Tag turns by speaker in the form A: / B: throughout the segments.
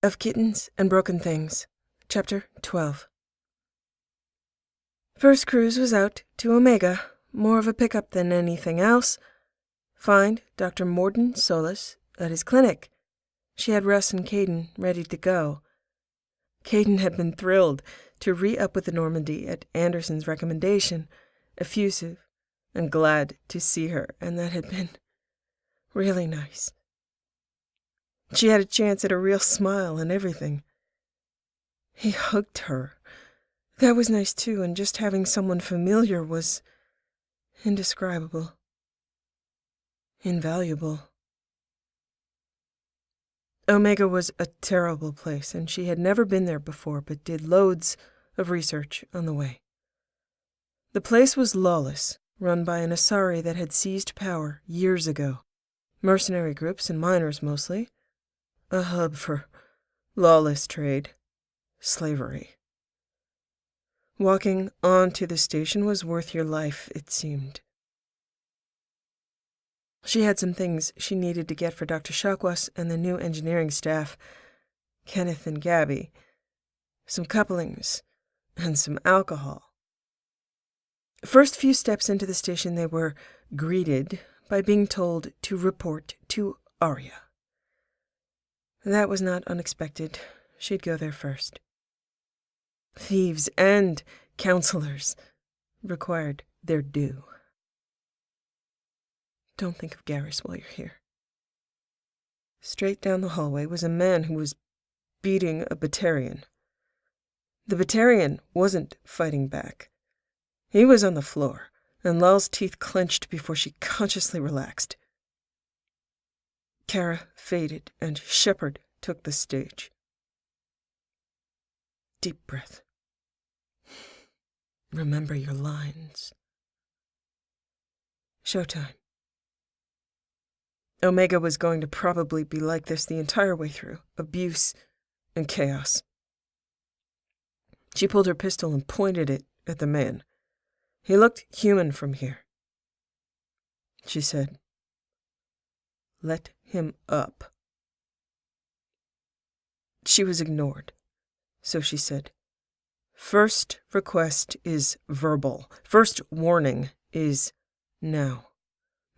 A: of Kittens and Broken Things, Chapter 12. First cruise was out to Omega, more of a pickup than anything else. Find Dr. Morden Solis at his clinic. She had Russ and Caden ready to go. Caden had been thrilled to re-up with the Normandy at Anderson's recommendation, effusive and glad to see her, and that had been really nice. She had a chance at a real smile and everything. He hugged her. That was nice too, and just having someone familiar was indescribable. Invaluable. Omega was a terrible place, and she had never been there before, but did loads of research on the way. The place was lawless, run by an Asari that had seized power years ago. Mercenary groups and miners mostly. A hub for lawless trade. Slavery. Walking on to the station was worth your life, it seemed. She had some things she needed to get for Dr. Shakwas and the new engineering staff, Kenneth and Gabby, some couplings, and some alcohol. First few steps into the station, they were greeted by being told to report to Arya. That was not unexpected. She'd go there first. Thieves and counselors required their due. Don't think of Garrus while you're here. Straight down the hallway was a man who was beating a Batarian. The Batarian wasn't fighting back. He was on the floor, and Lal's teeth clenched before she consciously relaxed. Kara faded, and Shepard took the stage. Deep breath. Remember your lines. Showtime. Omega was going to probably be like this the entire way through. Abuse and chaos. She pulled her pistol and pointed it at the man. He looked human from here. She said, "Let him up." She was ignored, so she said, "First request is verbal. First warning is now.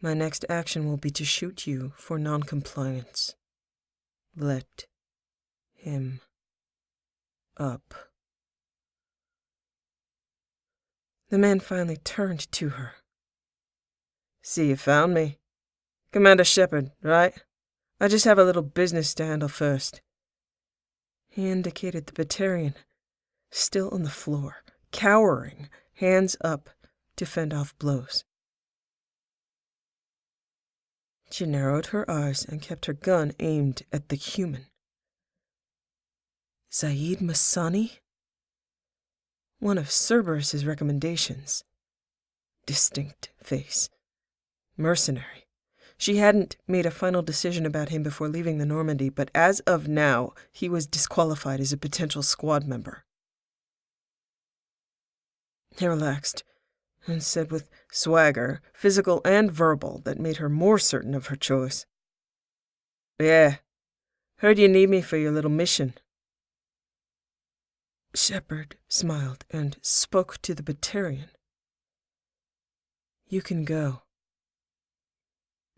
A: My next action will be to shoot you for non-compliance. Let him up." The man finally turned to her. "See, you found me. Commander Shepard, right? I just have a little business to handle first." He indicated the Batarian, still on the floor, cowering, hands up to fend off blows. She narrowed her eyes and kept her gun aimed at the human. Zaid Masani? One of Cerberus's recommendations. Distinct face. Mercenary. She hadn't made a final decision about him before leaving the Normandy, but as of now, he was disqualified as a potential squad member. He relaxed and said with swagger, physical and verbal, that made her more certain of her choice, "Yeah, heard you need me for your little mission." Shepard smiled and spoke to the Batarian. "You can go."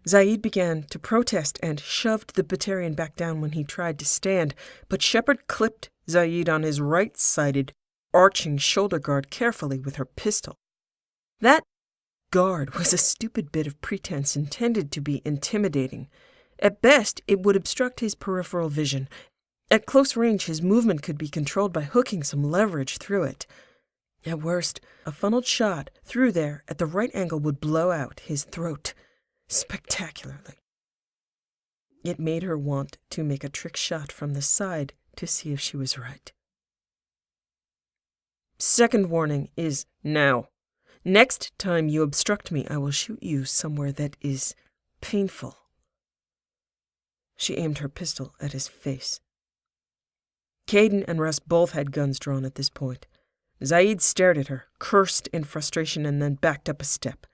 A: Zaid began to protest and shoved the Batarian back down when he tried to stand, but Shepard clipped Zaid on his right-sided, arching shoulder guard carefully with her pistol. That guard was a stupid bit of pretense intended to be intimidating. At best, it would obstruct his peripheral vision. At close range, his movement could be controlled by hooking some leverage through it. At worst, a funneled shot through there at the right angle would blow out his throat spectacularly. It made her want to make a trick shot from the side to see if she was right. Second warning is now. Next time you obstruct me, I will shoot you somewhere that is painful. She aimed her pistol at his face. Caden and Russ both had guns drawn at this point. Zaid stared at her, cursed in frustration, and then backed up a step.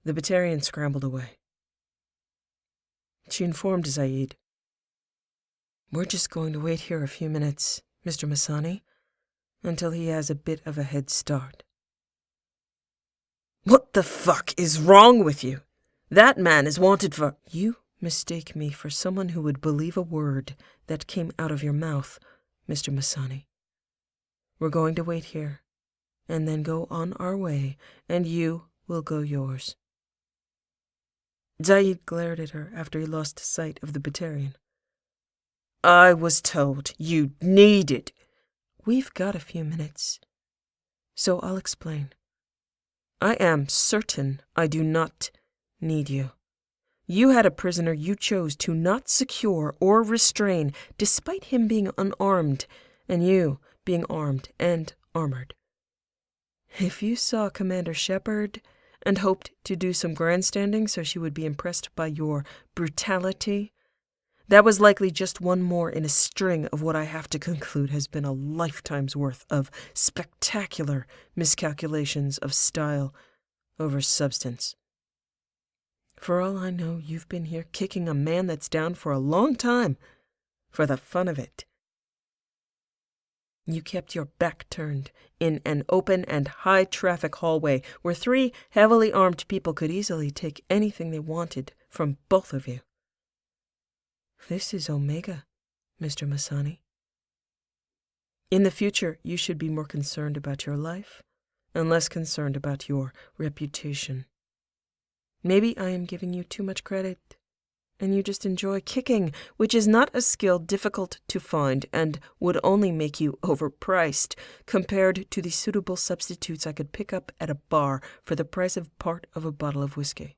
A: The Batarian scrambled away. She informed Zaid, We're just going to wait here a few minutes, Mr. Masani, until he has a bit of a head start. What the fuck is wrong with you? That man is wanted for— You mistake me for someone who would believe a word that came out of your mouth, Mr. Masani. We're going to wait here, and then go on our way, and you will go yours. Zaid glared at her after he lost sight of the Batarian. I was told you needed— We've got a few minutes, so I'll explain. I am certain I do not need you. You had a prisoner you chose to not secure or restrain, despite him being unarmed, and you being armed and armored. If you saw Commander Shepard and hoped to do some grandstanding so she would be impressed by your brutality, that was likely just one more in a string of what I have to conclude has been a lifetime's worth of spectacular miscalculations of style over substance. For all I know, you've been here kicking a man that's down for a long time, for the fun of it. You kept your back turned in an open and high-traffic hallway where 3 heavily armed people could easily take anything they wanted from both of you. This is Omega, Mr. Masani. In the future, you should be more concerned about your life and less concerned about your reputation. Maybe I am giving you too much credit, and you just enjoy kicking, which is not a skill difficult to find and would only make you overpriced compared to the suitable substitutes I could pick up at a bar for the price of part of a bottle of whiskey.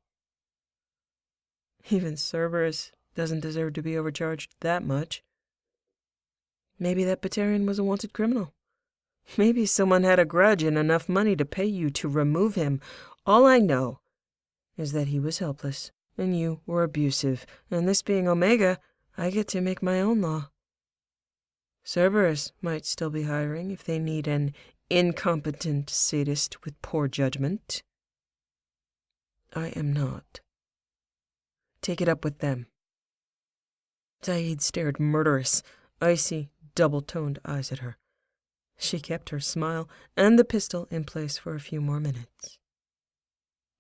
A: Even Cerberus doesn't deserve to be overcharged that much. Maybe that Batarian was a wanted criminal. Maybe someone had a grudge and enough money to pay you to remove him. All I know is that he was helpless, and you were abusive, and this being Omega, I get to make my own law. Cerberus might still be hiring if they need an incompetent sadist with poor judgment. I am not. Take it up with them. Zaid stared murderous, icy, double-toned eyes at her. She kept her smile and the pistol in place for a few more minutes.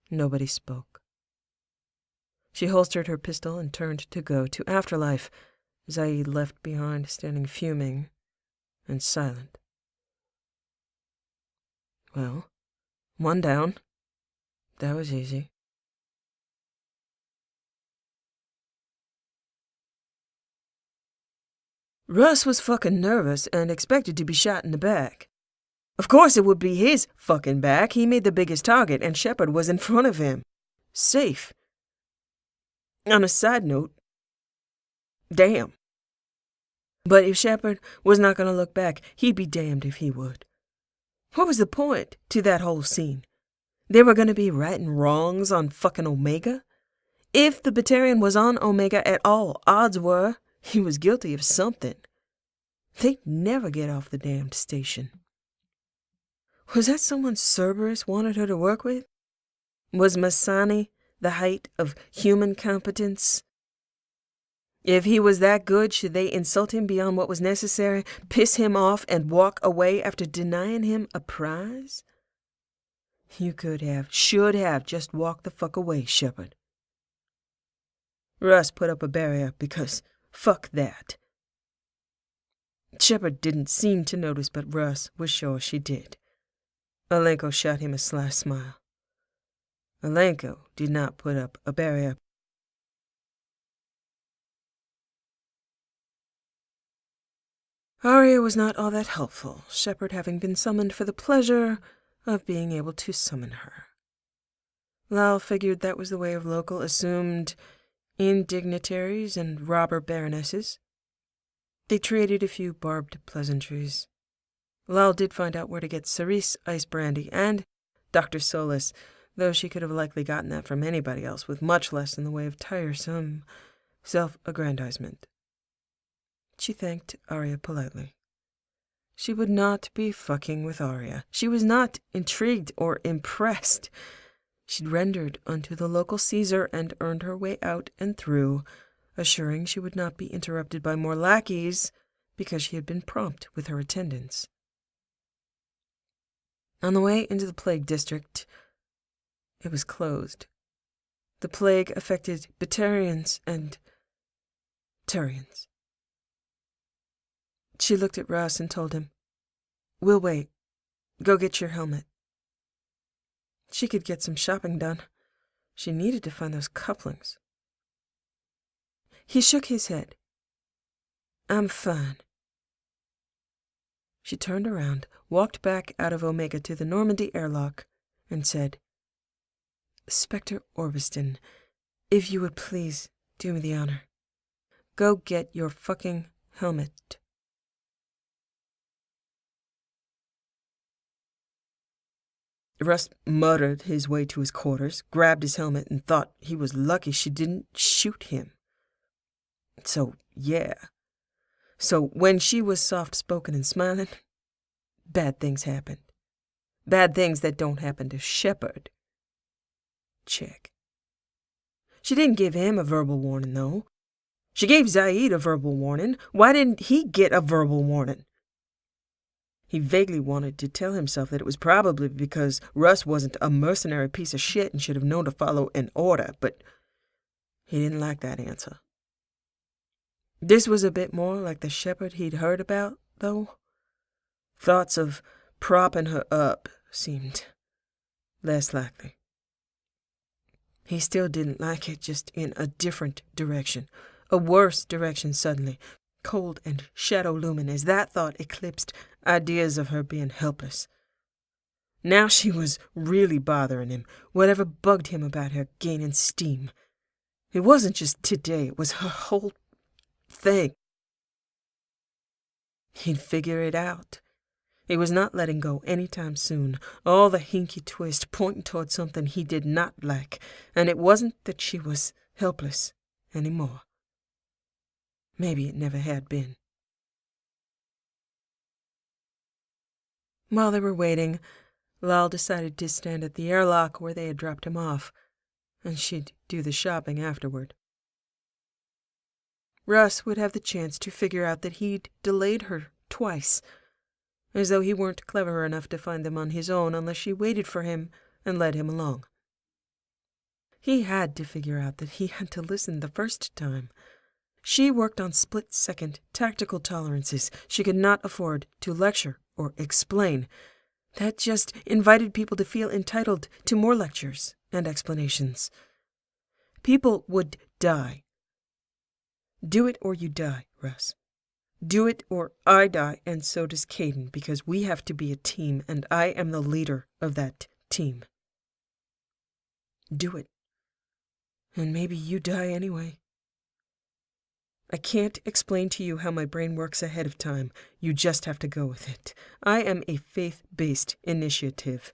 A: Nobody spoke. She holstered her pistol and turned to go to Afterlife. Zaid left behind, standing fuming and silent. Well, 1 down. That was easy. Russ was fucking nervous and expected to be shot in the back. Of course it would be his fucking back. He made the biggest target, and Shepard was in front of him. Safe. On a side note, damn. But if Shepard was not going to look back, he'd be damned if he would. What was the point to that whole scene? They were going to be righting wrongs on fucking Omega? If the Batarian was on Omega at all, odds were he was guilty of something. They'd never get off the damned station. Was that someone Cerberus wanted her to work with? Was Masani the height of human competence? If he was that good, should they insult him beyond what was necessary, piss him off, and walk away after denying him a prize? You could have, should have, just walked the fuck away, Shepard. Russ put up a barrier because fuck that. Shepard didn't seem to notice, but Russ was sure she did. Alenko shot him a sly smile. Alenko did not put up a barrier. Arya was not all that helpful, Shepard having been summoned for the pleasure of being able to summon her. Lal figured that was the way of local assumed indignitaries and robber baronesses. They traded a few barbed pleasantries. Lal did find out where to get Cerise ice brandy and Dr. Solus, though she could have likely gotten that from anybody else with much less in the way of tiresome self-aggrandizement. She thanked Arya politely. She would not be fucking with Arya. She was not intrigued or impressed. She'd rendered unto the local Caesar and earned her way out and through assuring she would not be interrupted by more lackeys because she had been prompt with her attendance. On the way into the plague district, it was closed. The plague affected Batarians and Turians. She looked at Russ and told him, "We'll wait. Go get your helmet." She could get some shopping done. She needed to find those couplings. He shook his head. "I'm fine." She turned around, walked back out of Omega to the Normandy airlock, and said, "Spectre Orbiston, if you would please do me the honor. Go get your fucking helmet." Russ muttered his way to his quarters, grabbed his helmet, and thought he was lucky she didn't shoot him. So when she was soft-spoken and smiling, bad things happened. Bad things that don't happen to Shepard. Check. She didn't give him a verbal warning, though. She gave Zaid a verbal warning. Why didn't he get a verbal warning? He vaguely wanted to tell himself that it was probably because Russ wasn't a mercenary piece of shit and should have known to follow an order, but he didn't like that answer. This was a bit more like the Shepard he'd heard about, though. Thoughts of propping her up seemed less likely. He still didn't like it, just in a different direction. A worse direction suddenly, cold and shadow-looming as that thought eclipsed ideas of her being helpless. Now she was really bothering him, whatever bugged him about her gaining steam. It wasn't just today, it was her whole thing. He'd figure it out. He was not letting go any time soon. All the hinky twist pointing toward something he did not like, and it wasn't that she was helpless anymore. Maybe it never had been. While they were waiting, Lal decided to stand at the airlock where they had dropped him off, and she'd do the shopping afterward. Russ would have the chance to figure out that he'd delayed her twice, as though he weren't clever enough to find them on his own unless she waited for him and led him along. He had to figure out that he had to listen the first time. She worked on split-second tactical tolerances. She could not afford to lecture or explain. That just invited people to feel entitled to more lectures and explanations. People would die. Do it or you die, Russ. Do it or I die, and so does Caden, because we have to be a team, and I am the leader of that team. Do it. And maybe you die anyway. I can't explain to you how my brain works ahead of time. You just have to go with it. I am a faith-based initiative.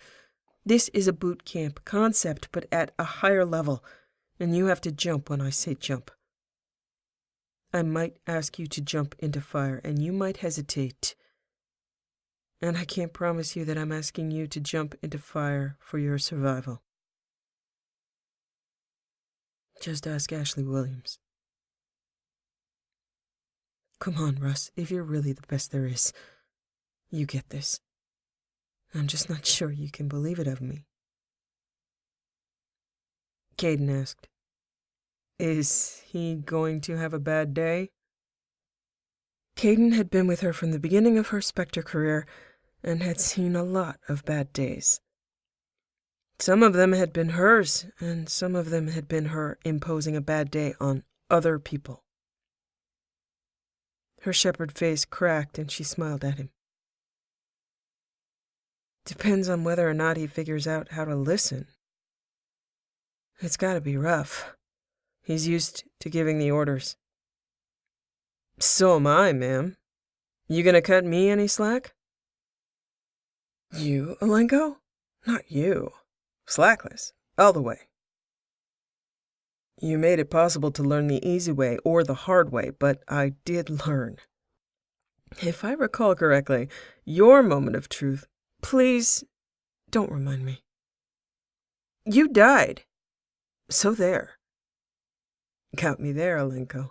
A: This is a boot camp concept, but at a higher level, and you have to jump when I say jump. I might ask you to jump into fire, and you might hesitate. And I can't promise you that I'm asking you to jump into fire for your survival. Just ask Ashley Williams. Come on, Russ, if you're really the best there is, you get this. I'm just not sure you can believe it of me. Caden asked, Is he going to have a bad day? Caden had been with her from the beginning of her Spectre career and had seen a lot of bad days. Some of them had been hers, and some of them had been her imposing a bad day on other people. Her Shepard face cracked, and she smiled at him. Depends on whether or not he figures out how to listen. It's gotta be rough. He's used to giving the orders. So am I, ma'am. You gonna cut me any slack? You, Alenko? Not you. Slackless. All the way. You made it possible to learn the easy way or the hard way, but I did learn. If I recall correctly, your moment of truth, please don't remind me. You died. So there. Got me there, Alenko.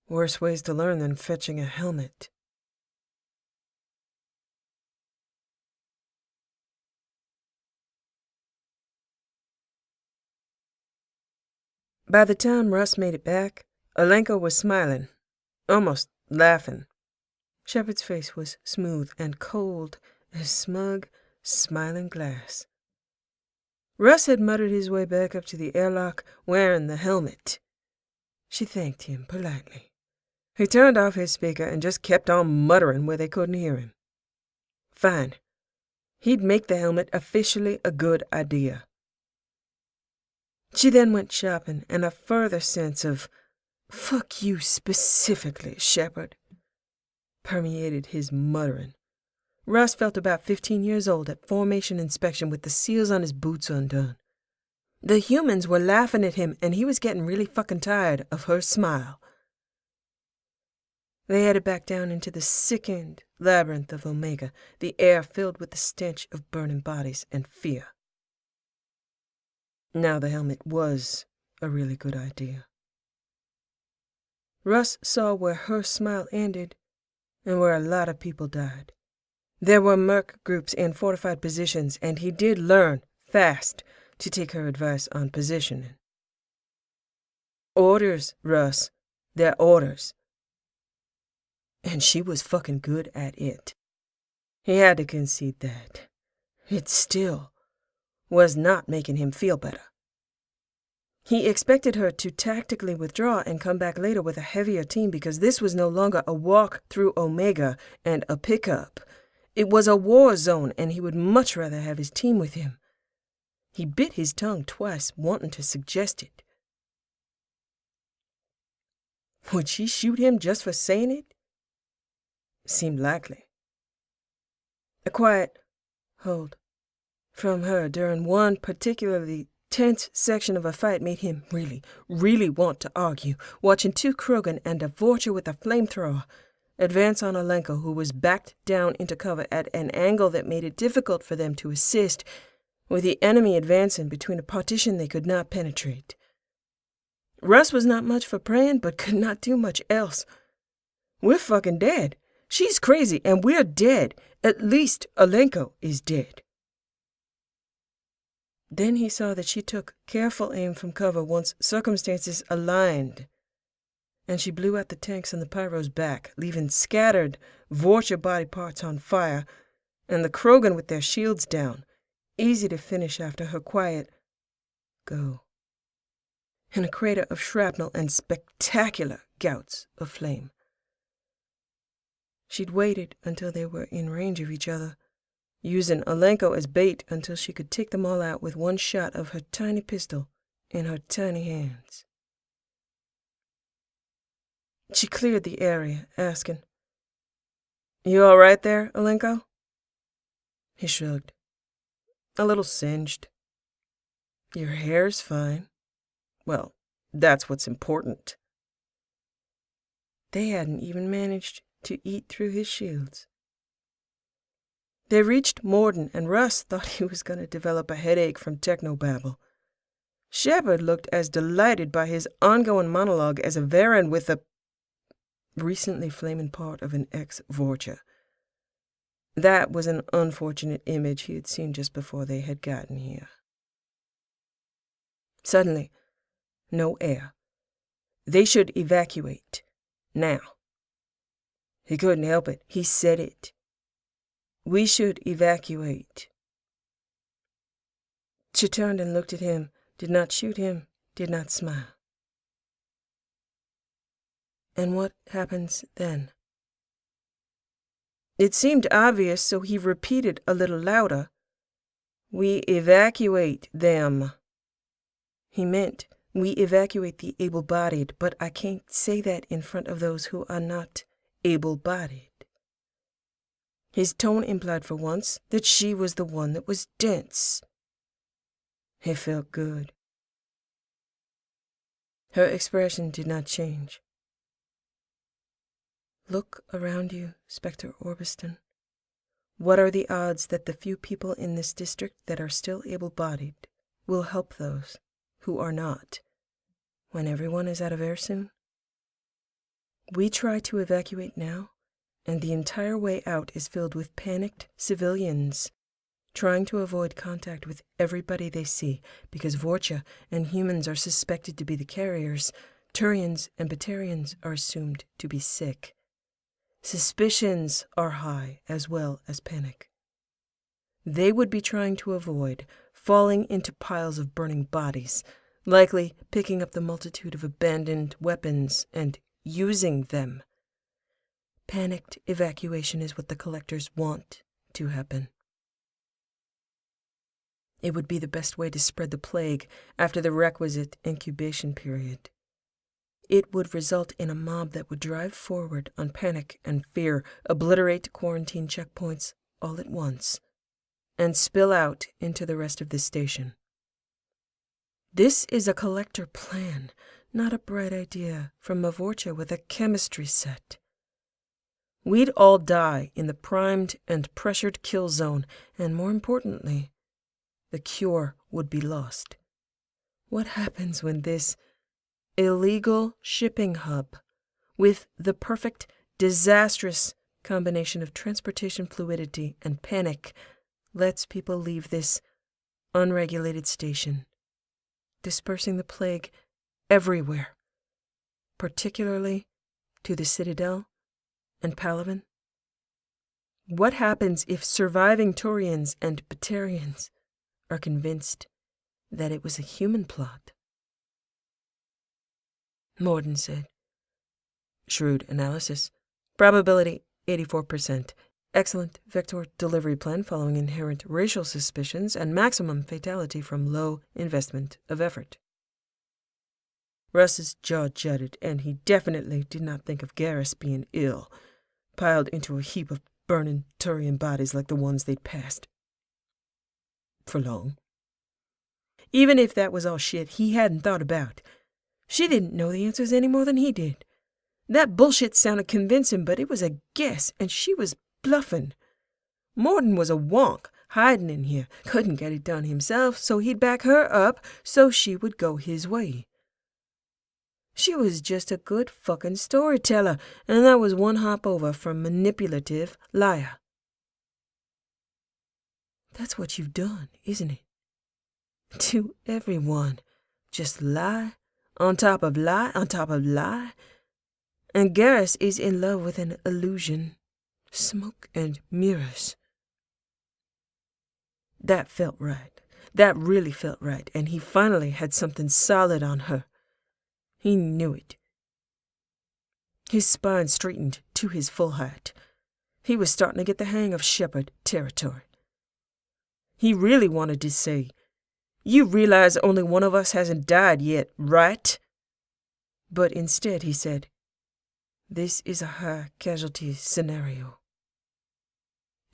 A: Worse ways to learn than fetching a helmet. By the time Russ made it back, Alenko was smiling, almost laughing. Shepard's face was smooth and cold as smug, smiling glass. Russ had muttered his way back up to the airlock, wearing the helmet. She thanked him politely. He turned off his speaker and just kept on muttering where they couldn't hear him. Fine. He'd make the helmet officially a good idea. She then went shopping, and a further sense of, "Fuck you specifically, Shepard," permeated his muttering. Russ felt about 15 years old at formation inspection with the seals on his boots undone. The humans were laughing at him, and he was getting really fucking tired of her smile. They headed back down into the sickened labyrinth of Omega, the air filled with the stench of burning bodies and fear. Now the helmet was a really good idea. Russ saw where her smile ended and where a lot of people died. There were merc groups in fortified positions, and he did learn fast to take her advice on positioning. Orders, Russ. They're orders. And she was fucking good at it. He had to concede that. It still was not making him feel better. He expected her to tactically withdraw and come back later with a heavier team because this was no longer a walk through Omega and a pickup. It was a war zone, and he would much rather have his team with him. He bit his tongue twice, wanting to suggest it. Would she shoot him just for saying it? Seemed likely. A quiet hold from her during one particularly tense section of a fight made him really want to argue, watching two Krogan and a Vorcha with a flamethrower advance on Alenko, who was backed down into cover at an angle that made it difficult for them to assist, with the enemy advancing between a partition they could not penetrate. Russ was not much for praying, but could not do much else. We're fucking dead. She's crazy, and we're dead. At least Alenko is dead. Then he saw that she took careful aim from cover once circumstances aligned, and she blew out the tanks on the Pyro's back, leaving scattered Vorcha body parts on fire, and the Krogan with their shields down, easy to finish after her quiet go, in a crater of shrapnel and spectacular gouts of flame. She'd waited until they were in range of each other, using Alenko as bait until she could take them all out with one shot of her tiny pistol in her tiny hands. She cleared the area, asking, "You all right there, Alenko?" He shrugged. "A little singed." "Your hair's fine." "Well, that's what's important." They hadn't even managed to eat through his shields. They reached Morden, and Russ thought he was going to develop a headache from technobabble. Shepard looked as delighted by his ongoing monologue as a Varan with a recently flaming part of an ex-Vorcha. That was an unfortunate image he had seen just before they had gotten here. Suddenly, no air. They should evacuate. Now. He couldn't help it. He said it. We should evacuate. She turned and looked at him, did not shoot him, did not smile. And what happens then? It seemed obvious, so he repeated a little louder. We evacuate them. He meant we evacuate the able-bodied, but I can't say that in front of those who are not able-bodied. His tone implied for once that she was the one that was dense. It felt good. Her expression did not change. Look around you, Spectre Orbiston. What are the odds that the few people in this district that are still able-bodied will help those who are not? When everyone is out of air soon? We try to evacuate now, and the entire way out is filled with panicked civilians, trying to avoid contact with everybody they see, because Vorcha and humans are suspected to be the carriers. Turians and Batarians are assumed to be sick. Suspicions are high, as well as panic. They would be trying to avoid falling into piles of burning bodies, likely picking up the multitude of abandoned weapons and using them. Panicked evacuation is what the collectors want to happen. It would be the best way to spread the plague after the requisite incubation period. It would result in a mob that would drive forward on panic and fear, obliterate quarantine checkpoints all at once, and spill out into the rest of the station. This is a collector plan, not a bright idea from a Vorcha with a chemistry set. We'd all die in the primed and pressured kill zone, and more importantly, the cure would be lost. What happens when this illegal shipping hub, with the perfect, disastrous combination of transportation fluidity and panic, lets people leave this unregulated station, dispersing the plague everywhere, particularly to the Citadel and Palaven? What happens if surviving Turians and Batarians are convinced that it was a human plot? Morden said. Shrewd analysis. Probability 84%. Excellent vector delivery plan following inherent racial suspicions and maximum fatality from low investment of effort. Russ's jaw jutted, and he definitely did not think of Garrus being ill, piled into a heap of burning Turian bodies like the ones they'd passed. For long. Even if that was all shit he hadn't thought about. She didn't know the answers any more than he did. That bullshit sounded convincing, but it was a guess, and she was bluffing. Morden was a wonk, hiding in here, couldn't get it done himself, so he'd back her up so she would go his way. She was just a good fucking storyteller, and that was one hop over from manipulative liar. That's what you've done, isn't it? To everyone. Just lie on top of lie on top of lie. And Garrus is in love with an illusion. Smoke and mirrors. That felt right. That really felt right, and he finally had something solid on her. He knew it. His spine straightened to his full height. He was starting to get the hang of Shepard territory. He really wanted to say, "You realize only one of us hasn't died yet, right?" But instead he said, "This is a high casualty scenario."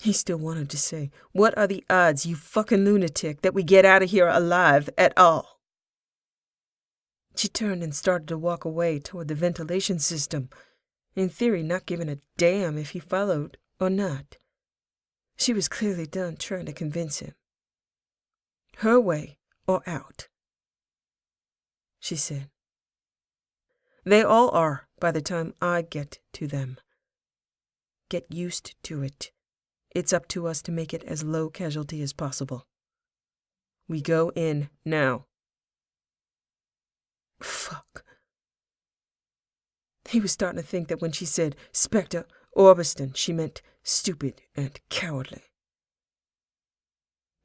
A: He still wanted to say, "What are the odds, you fucking lunatic, that we get out of here alive at all?" She turned and started to walk away toward the ventilation system, in theory not giving a damn if he followed or not. She was clearly done trying to convince him. Her way or out, she said. They all are by the time I get to them. Get used to it. It's up to us to make it as low casualty as possible. We go in now. Fuck. He was starting to think that when she said Spectre Orbiston, she meant stupid and cowardly.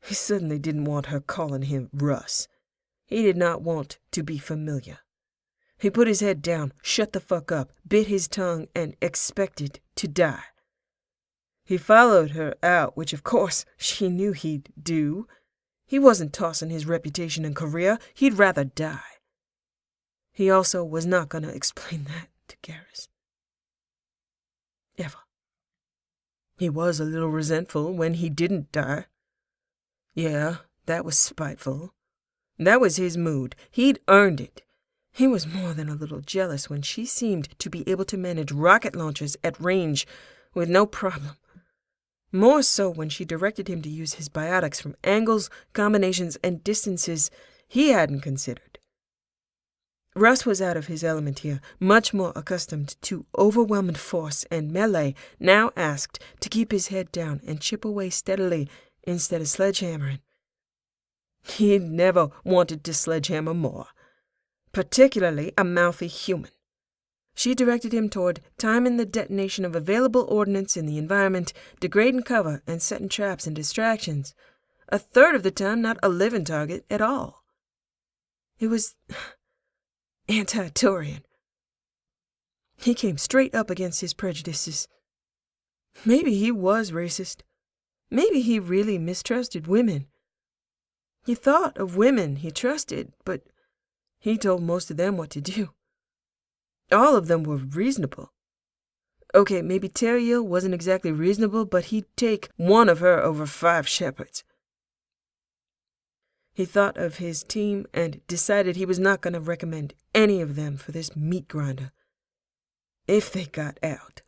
A: He suddenly didn't want her calling him Russ. He did not want to be familiar. He put his head down, shut the fuck up, bit his tongue, and expected to die. He followed her out, which of course she knew he'd do. He wasn't tossing his reputation and career. He'd rather die. He also was not going to explain that to Garrus. Ever. He was a little resentful when he didn't die. Yeah, that was spiteful. That was his mood. He'd earned it. He was more than a little jealous when she seemed to be able to manage rocket launchers at range with no problem. More so when she directed him to use his biotics from angles, combinations, and distances he hadn't considered. Russ was out of his element here, much more accustomed to overwhelming force, and melee now asked to keep his head down and chip away steadily instead of sledgehammering. He'd never wanted to sledgehammer more, particularly a mouthy human. She directed him toward timing the detonation of available ordnance in the environment, degrading cover, and setting traps and distractions. A third of the time, not a living target at all. It was anti-Turian. He came straight up against his prejudices. Maybe he was racist. Maybe he really mistrusted women. He thought of women he trusted, but he told most of them what to do. All of them were reasonable. Okay, maybe Teriel wasn't exactly reasonable, but he'd take one of her over 5 Shepards. He thought of his team and decided he was not going to recommend any of them for this meat grinder. If they got out.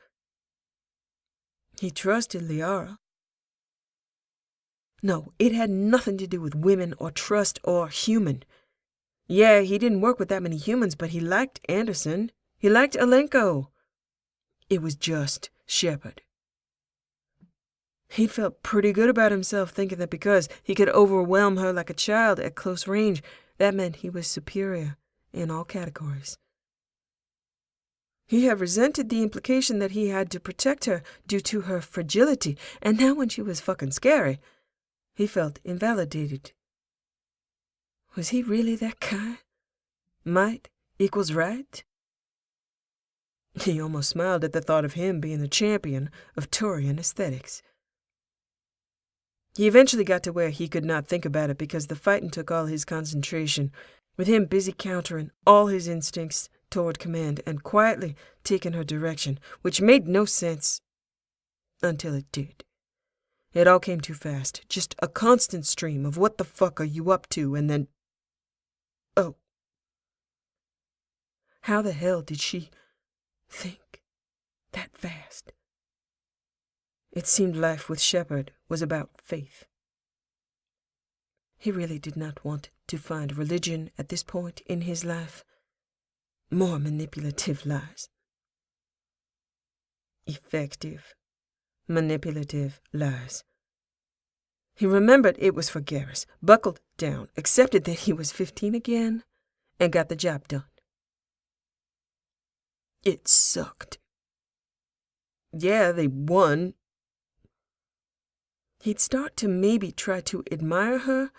A: He trusted Liara. No, it had nothing to do with women or trust or human. Yeah, he didn't work with that many humans, but he liked Anderson. He liked Alenko. It was just Shepard. He'd felt pretty good about himself, thinking that because he could overwhelm her like a child at close range, that meant he was superior in all categories. He had resented the implication that he had to protect her due to her fragility, and now when she was fucking scary, he felt invalidated. Was he really that guy? Might equals right? He almost smiled at the thought of him being the champion of Turian aesthetics. He eventually got to where he could not think about it because the fighting took all his concentration, with him busy countering all his instincts toward command and quietly taking her direction, which made no sense until it did. It all came too fast, just a constant stream of what the fuck are you up to, and then... Oh. How the hell did she think that fast? It seemed life with Shepard was about faith. He really did not want to find religion at this point in his life. More manipulative lies. Effective, manipulative lies. He remembered it was for Garrus, buckled down, accepted that he was 15 again, and got the job done. It sucked. Yeah, they won. He'd start to maybe try to admire her,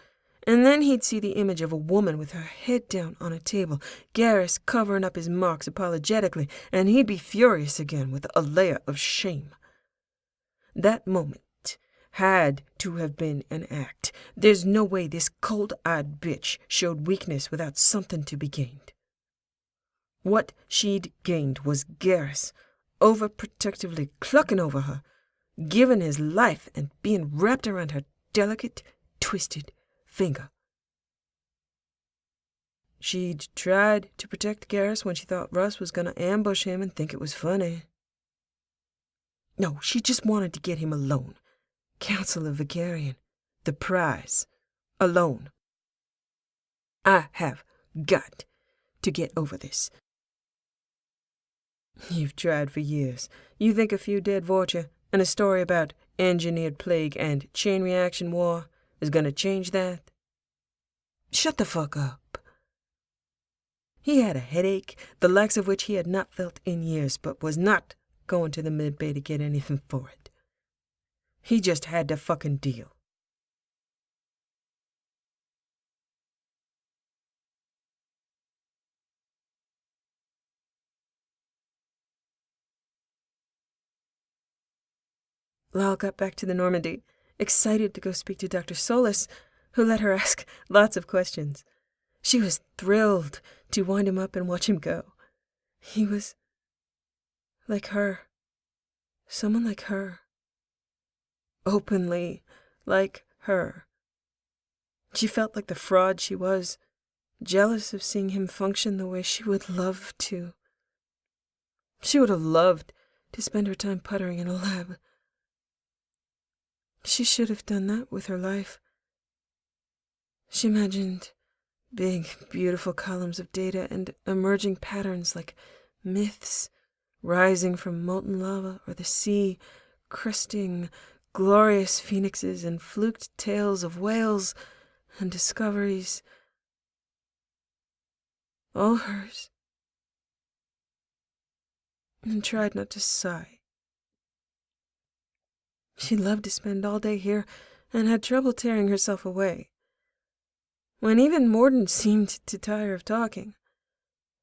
A: and then he'd see the image of a woman with her head down on a table, Garrus covering up his marks apologetically, and he'd be furious again with a layer of shame. That moment had to have been an act. There's no way this cold-eyed bitch showed weakness without something to be gained. What she'd gained was Garrus overprotectively clucking over her, giving his life and being wrapped around her delicate, twisted finger. She'd tried to protect Garrus when she thought Russ was going to ambush him and think it was funny. No, she just wanted to get him alone. Council of Vigarian. The prize. Alone. I have got to get over this. You've tried for years. You think a few dead Vorcha and a story about engineered plague and chain reaction war is going to change that? Shut the fuck up. He had a headache, the likes of which he had not felt in years, but was not going to the mid-bay to get anything for it. He just had to fucking deal. Lal got back to the Normandy, excited to go speak to Dr. Solis, who let her ask lots of questions. She was thrilled to wind him up and watch him go. He was like her. Someone like her. Openly like her. She felt like the fraud she was, jealous of seeing him function the way she would love to. She would have loved to spend her time puttering in a lab. She should have done that with her life. She imagined Big, beautiful columns of data and emerging patterns like myths rising from molten lava or the sea cresting glorious phoenixes and fluked tales of whales and discoveries. All hers. And tried not to sigh. She loved to spend all day here and had trouble tearing herself away. When even Morden seemed to tire of talking,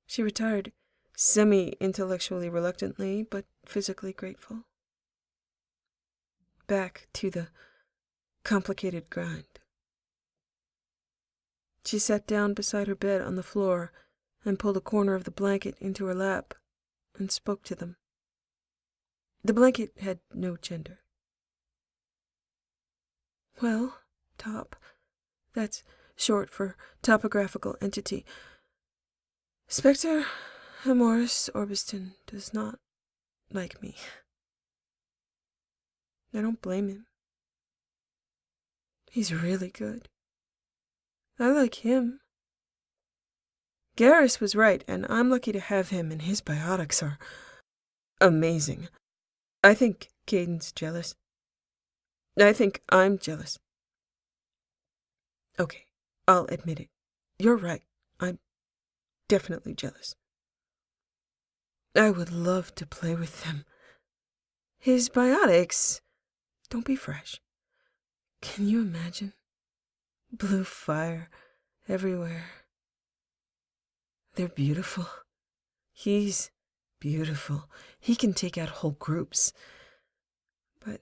A: she retired semi-intellectually reluctantly, but physically grateful. Back to the complicated grind. She sat down beside her bed on the floor and pulled a corner of the blanket into her lap and spoke to them. The blanket had no gender. Well, Top, that's short for topographical entity. Spectre Amoris Orbiston does not like me. I don't blame him. He's really good. I like him. Garrus was right, and I'm lucky to have him, and his biotics are amazing. I think Caden's jealous. I think I'm jealous. Okay, I'll admit it. You're right. I'm definitely jealous. I would love to play with them. His biotics don't be fresh. Can you imagine? Blue fire everywhere. They're beautiful. He's beautiful. He can take out whole groups. But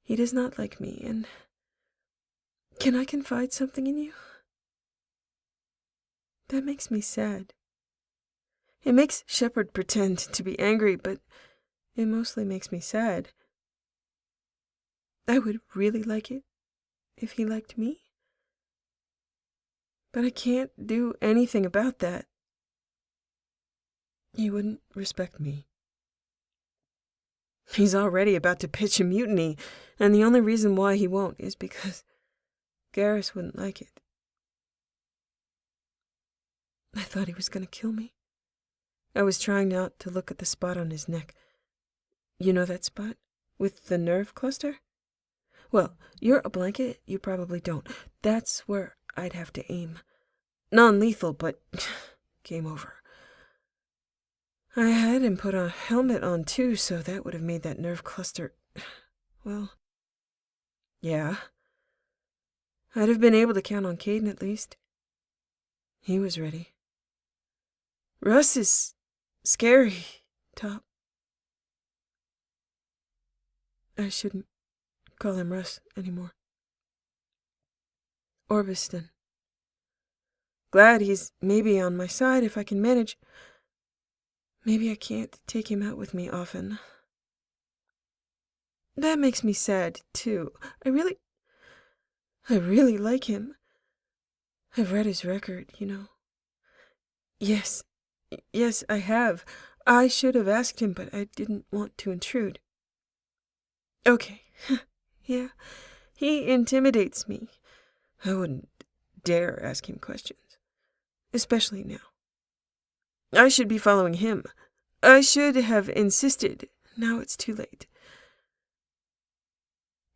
A: he does not like me, and can I confide something in you? That makes me sad. It makes Shepard pretend to be angry, but it mostly makes me sad. I would really like it if he liked me. But I can't do anything about that. He wouldn't respect me. He's already about to pitch a mutiny, and the only reason why he won't is because Garrus wouldn't like it. I thought he was going to kill me. I was trying not to look at the spot on his neck. You know that spot? With the nerve cluster? Well, you're a blanket, you probably don't. That's where I'd have to aim. Non-lethal, but game over. I had him put a helmet on too, so that would have made that nerve cluster... Well, yeah. I'd have been able to count on Caden at least. He was ready. Russ is scary, Top. I shouldn't call him Russ anymore. Orbiston. Glad he's maybe on my side if I can manage. Maybe I can't take him out with me often. That makes me sad, too. I really like him. I've read his record, you know. Yes, I have. I should have asked him, but I didn't want to intrude. Okay. Yeah, he intimidates me. I wouldn't dare ask him questions. Especially now. I should be following him. I should have insisted. Now it's too late.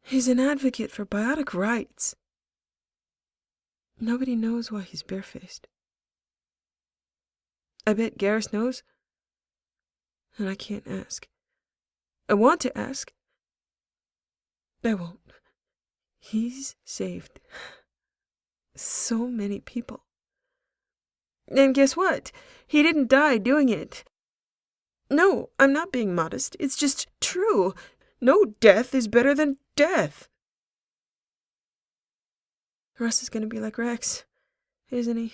A: He's an advocate for biotic rights. Nobody knows why he's barefaced. I bet Garrus knows, and I can't ask. I want to ask. I won't. He's saved so many people. And guess what? He didn't die doing it. No, I'm not being modest. It's just true. No death is better than death. Russ is going to be like Rex, isn't he?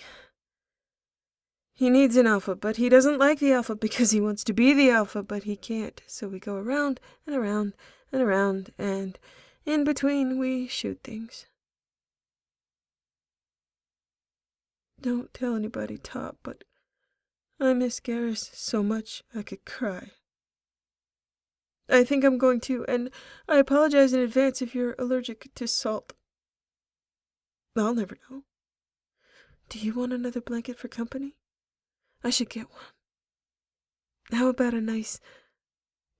A: He needs an alpha, but he doesn't like the alpha because he wants to be the alpha, but he can't. So we go around and around and around, and in between we shoot things. Don't tell anybody, Top, but I miss Garrus so much I could cry. I think I'm going to, and I apologize in advance if you're allergic to salt. I'll never know. Do you want another blanket for company? I should get one. How about a nice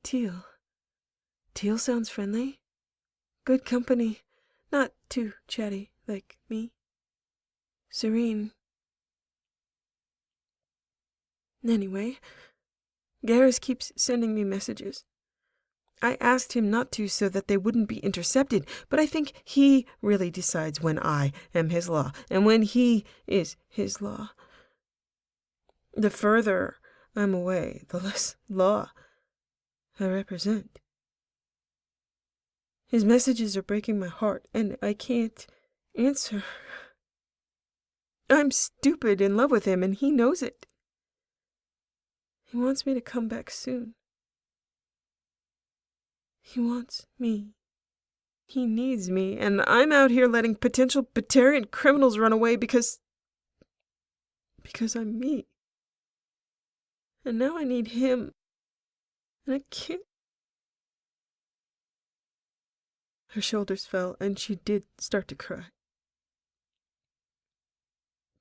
A: teal? Teal sounds friendly. Good company. Not too chatty like me. Serene. Anyway, Garrus keeps sending me messages. I asked him not to so that they wouldn't be intercepted, but I think he really decides when I am his law and when he is his law. The further I'm away, the less law I represent. His messages are breaking my heart, and I can't answer. I'm stupid in love with him, and he knows it. He wants me to come back soon. He wants me. He needs me, and I'm out here letting potential Batarian criminals run away because I'm me. And now I need him, and I can't. Her shoulders fell, and she did start to cry.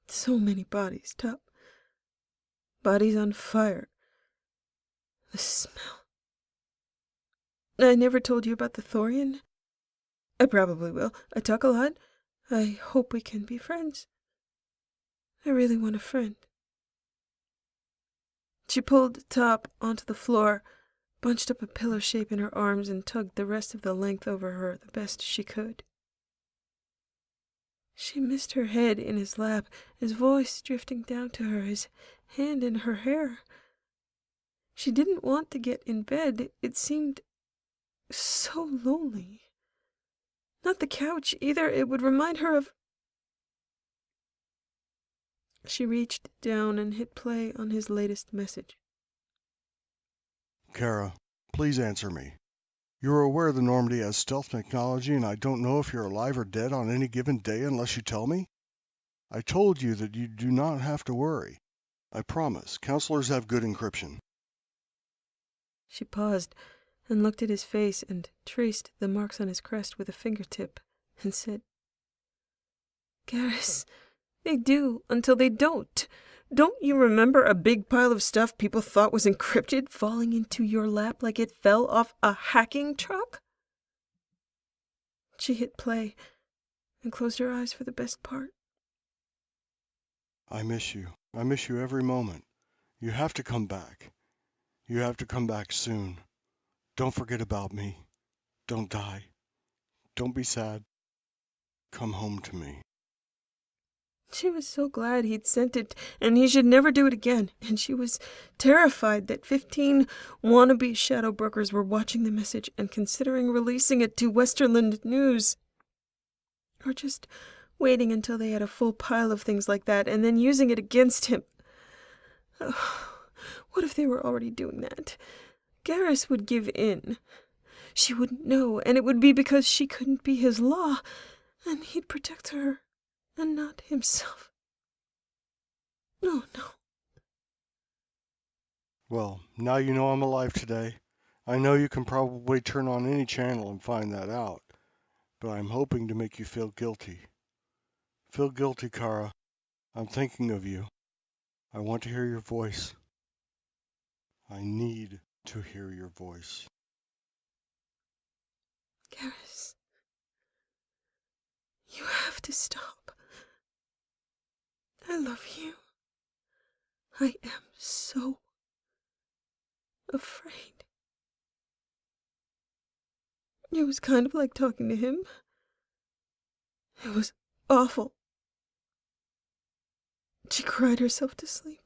A: So many bodies, Top. Bodies on fire. The smell. I never told you about the Thorian. I probably will. I talk a lot. I hope we can be friends. I really want a friend. She pulled Top onto the floor, bunched up a pillow shape in her arms, and tugged the rest of the length over her the best she could. She missed her head in his lap, his voice drifting down to her, his hand in her hair. She didn't want to get in bed. It seemed so lonely. Not the couch, either. It would remind her of... She reached down and hit play on his latest message.
B: Kara, please answer me. You're aware the Normandy has stealth technology, and I don't know if you're alive or dead on any given day unless you tell me? I told you that you do not have to worry. I promise. Counselors have good encryption.
A: She paused and looked at his face and traced the marks on his crest with a fingertip and said, Garrus, they do until they don't. Don't you remember a big pile of stuff people thought was encrypted falling into your lap like it fell off a hacking truck? She hit play and closed her eyes for the best part.
B: I miss you. I miss you every moment. You have to come back. You have to come back soon. Don't forget about me. Don't die. Don't be sad. Come home to me.
A: She was so glad he'd sent it, and he should never do it again, and she was terrified that 15 wannabe shadow brokers were watching the message and considering releasing it to Westerland News. Or just waiting until they had a full pile of things like that, and then using it against him. Oh, what if they were already doing that? Garrus would give in. She wouldn't know, and it would be because she couldn't be his law, and he'd protect her. And not himself. Oh, no.
B: Well, now you know I'm alive today. I know you can probably turn on any channel and find that out, but I'm hoping to make you feel guilty. Feel guilty, Kara. I'm thinking of you. I want to hear your voice. I need to hear your voice.
A: Garrus, you have to stop. I love you. I am so afraid. It was kind of like talking to him. It was awful. She cried herself to sleep.